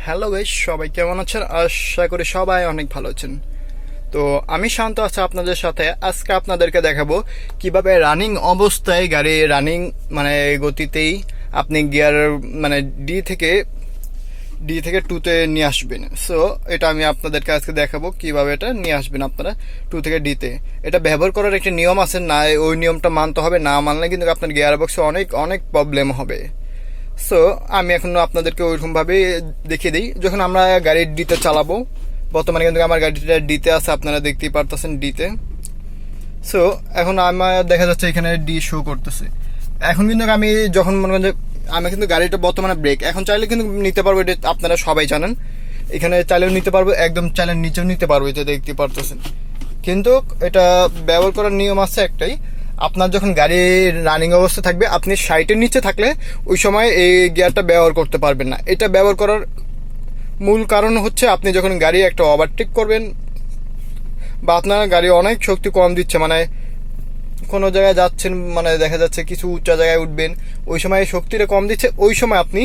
Hello guys, সবাই কেমন আছেন? আশা করি সবাই অনেক ভালো আছেন। তো আমি শান্ত আছি আপনাদের সাথে। আজকে আপনাদেরকে দেখাবো কিভাবে রানিং অবস্থায় গাড়ি মানে গতিতেই আপনি গিয়ার মানে ডি থেকে টুতে নিয়ে আসবেন। সো এটা আমি আপনাদেরকে আজকে দেখাবো কিভাবে এটা নিয়ে আসবেন আপনারা টু থেকে ডিতে। এটা ব্যবহার করার একটা নিয়ম আছে, না ওই নিয়মটা মানতে হবে, না মানলে কিন্তু আপনার গিয়ার বক্সে অনেক অনেক প্রবলেম হবে। সো আমি এখন আপনাদেরকে ওইরকমভাবে দেখিয়ে দিই। যখন আমরা গাড়ি ডিতে চালাবো, বর্তমানে কিন্তু আমার গাড়িটা ডিতে আছে, আপনারা দেখতেই পারতেছেন ডিতে। সো এখন আমার দেখা যাচ্ছে এখানে ডি শো করতেছে। এখন কিন্তু আমি যখন মনে করেন যে আমি কিন্তু গাড়িটা বর্তমানে ব্রেক, এখন চাইলে কিন্তু নিতে পারবো, এটা আপনারা সবাই জানেন। এখানে চাইলেও নিতে পারবো, একদম চাইলে নিচেও নিতে পারবো, এটা দেখতে পারতেছেন। কিন্তু এটা ব্যবহার করার নিয়ম আছে একটাই, আপনার যখন গাড়ি রানিং অবস্থা থাকবে, আপনি 60-এর নিচে থাকলে ওই সময় এই গিয়ারটা ব্যবহার করতে পারবেন না। এটা ব্যবহার করার মূল কারণ হচ্ছে আপনি যখন গাড়ি একটা ওভারটেক করবেন বা আপনার গাড়ি অনেক শক্তি কম দিচ্ছে, মানে কোনো জায়গায় যাচ্ছেন, মানে দেখা যাচ্ছে কিছু উচ্চ জায়গায় উঠবেন, ওই সময় শক্তিটা কম দিচ্ছে, ওই সময় আপনি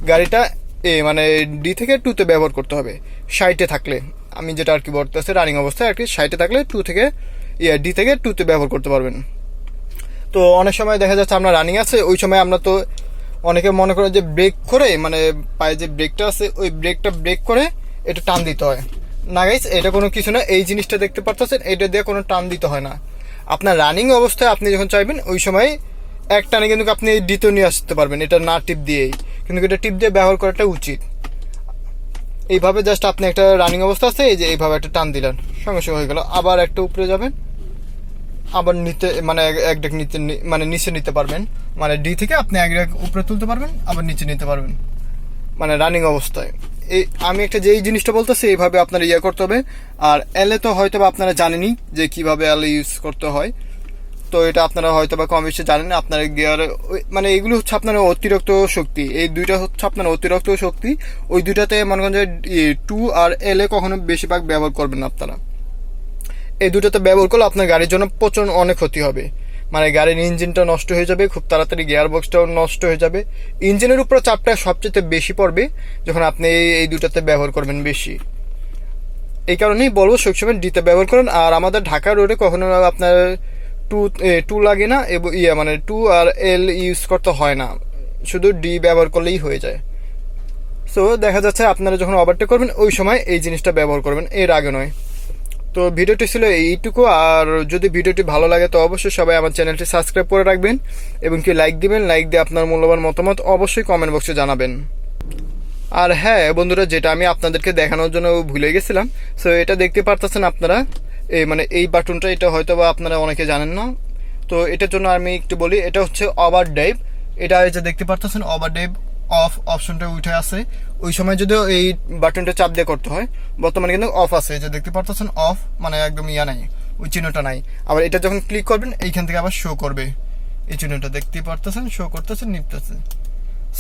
গাড়িটা মানে ডি থেকে টুতে ব্যবহার করতে হবে 60-এ থাকলে। আমি যেটা আর কি বলতেছি, রানিং অবস্থায় আর কি 60-এ থাকলে ডি থেকে টুতে ব্যবহার করতে পারবেন। তো অনেক সময় দেখা যাচ্ছে আমরা রানিং আছে, ওই সময় আমরা তো অনেকে মনে করে যে ব্রেক করে, মানে পায়ে যে ব্রেকটা আছে ওই ব্রেকটা ব্রেক করে এটা টান দিতে হয়। না গাইস, এটা কোনো কিছু না। এই জিনিসটা দেখতে পারতেছেন, এটা দিয়ে কোনো টান দিতে হয় না। আপনার রানিং অবস্থায় আপনি যখন চাইবেন ওই সময় এক টানে কিন্তু আপনি ডিতে নিয়ে আসতে পারবেন, এটা না টিপ দিয়েই। কিন্তু এটা টিপ দিয়ে ব্যবহার করাটা উচিত। এইভাবে জাস্ট আপনি একটা রানিং অবস্থা আছে, এই যে এইভাবে একটা টান দিলেন, সঙ্গে সঙ্গে হয়ে গেল। আবার একটা উপরে যাবেন, আবার নিতে মানে এক ডেক নিতে মানে নিচে নিতে পারবেন, মানে ডি থেকে আপনি এক ডেক উপরে তুলতে পারবেন, আবার নিচে নিতে পারবেন, মানে রানিং অবস্থায়। এই আমি একটা যেই জিনিসটা বলতেছি এইভাবে আপনার করতে হবে। আর এলে তো হয়তো বা আপনারা জানেনই যে কিভাবে এলে ইউজ করতে হয়, তো এটা আপনারা হয়তো বা কম বেশি জানেন। আপনার গিয়ারে মানে এগুলো হচ্ছে আপনার অতিরিক্ত শক্তি, এই দুইটা হচ্ছে আপনার অতিরিক্ত শক্তি। ওই দুইটাতে মনে করেন যে টু আর এলে কখনো বেশিরভাগ ব্যবহার করবেন না আপনারা। এই দুটোতে ব্যবহার করলে আপনার গাড়ির জন্য প্রচন্ড অনেক ক্ষতি হবে, মানে গাড়ির ইঞ্জিনটা নষ্ট হয়ে যাবে খুব তাড়াতাড়ি, গিয়ার বক্সটাও নষ্ট হয়ে যাবে। ইঞ্জিনের উপর চাপটা সবচেয়ে বেশি পড়বে যখন আপনি এই দুটাতে ব্যবহার করবেন বেশি। এই কারণেই বলবো সবসময় ডিতে ব্যবহার করেন। আর আমাদের ঢাকা রোডে কখনো আপনার টু লাগে না, এবং মানে টু আর এল ইউজ করতে হয় না, শুধু ডি ব্যবহার করলেই হয়ে যায়। সো দেখা যাচ্ছে আপনারা যখন ওভারটেক করবেন ওই সময় এই জিনিসটা ব্যবহার করবেন, এর আগে নয়। তো ভিডিওটি ছিল এইটুকু। আর যদি ভিডিওটি ভালো লাগে তো অবশ্যই সবাই আমার চ্যানেলটি সাবস্ক্রাইব করে রাখবেন এবং কি লাইক দিবেন। লাইক দিয়ে আপনার মূল্যবান মতামত অবশ্যই কমেন্ট বক্সে জানাবেন। আর হ্যাঁ বন্ধুরা, যেটা আমি আপনাদেরকে দেখানোর জন্য ভুলে গেছিলাম, সো এটা দেখতে পারতেছেন আপনারা, মানে এই বাটনটা, এটা হয়তো বা আপনারা অনেকে জানেন না। তো এটার জন্য আমি একটু বলি, এটা হচ্ছে ওভারড্রাইভ। এটা যে দেখতে পারতেছেন ওভারড্রাইভ অফ অপশনটা উঠে আছে, ওই সময় যদি এই বাটনটা চাপ দিয়ে করতে হয়। বর্তমানে কিন্তু অফ আছে, যে দেখতে পারতেছেন অফ, মানে একদম নাই, ওই চিহ্নটা নাই। আবার এটা যখন ক্লিক করবেন এইখান থেকে আবার শো করবে, এই চিহ্নটা দেখতে পারতেছেন, শো করতেছেন, নিতেছে।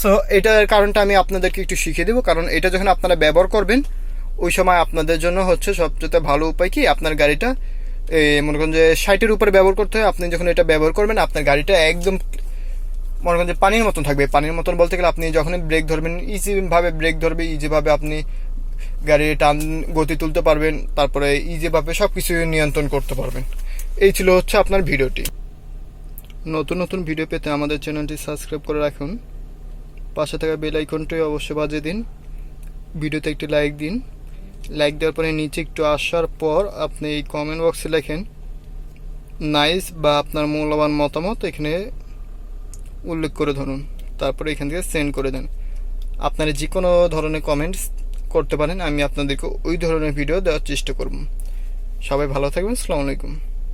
সো এটার কারণটা আমি আপনাদেরকে একটু শিখিয়ে দেবো, কারণ এটা যখন আপনারা ব্যবহার করবেন ওই সময় আপনাদের জন্য হচ্ছে সবচেয়ে ভালো উপায় কি, আপনার গাড়িটা মনে করেন যে 60-এর উপরে ব্যবহার করতে হয়। আপনি যখন এটা ব্যবহার করবেন আপনার গাড়িটা একদম মনে করেন যে পানির মতন থাকবে। পানির মতন বলতে গেলে আপনি যখনই ব্রেক ধরবেন ইজিভাবে ব্রেক ধরবে, ইজিভাবে আপনি গাড়ির টান গতি তুলতে পারবেন, তারপরে ইজিভাবে সব কিছু নিয়ন্ত্রণ করতে পারবেন। এই ছিল হচ্ছে আপনার ভিডিওটি। নতুন নতুন ভিডিও পেতে আমাদের চ্যানেলটি সাবস্ক্রাইব করে রাখুন, পাশে থাকা বেল আইকনটি অবশ্যই বাজিয়ে দিন, ভিডিওতে একটি লাইক দিন। লাইক দেওয়ার পরে নিচে একটু আসার পর আপনি এই কমেন্ট বক্সে লেখেন নাইস বা আপনার মূল্যবান মতামত এখানে উল্লেখ করে ধরুন, তারপরে এখান থেকে সেন্ড করে দেন। আপনারা যে কোনো ধরনের কমেন্টস করতে পারেন, আমি আপনাদেরকে ওই ধরনের ভিডিও দেওয়ার চেষ্টা করব। সবাই ভালো থাকবেন। আসসালামু আলাইকুম।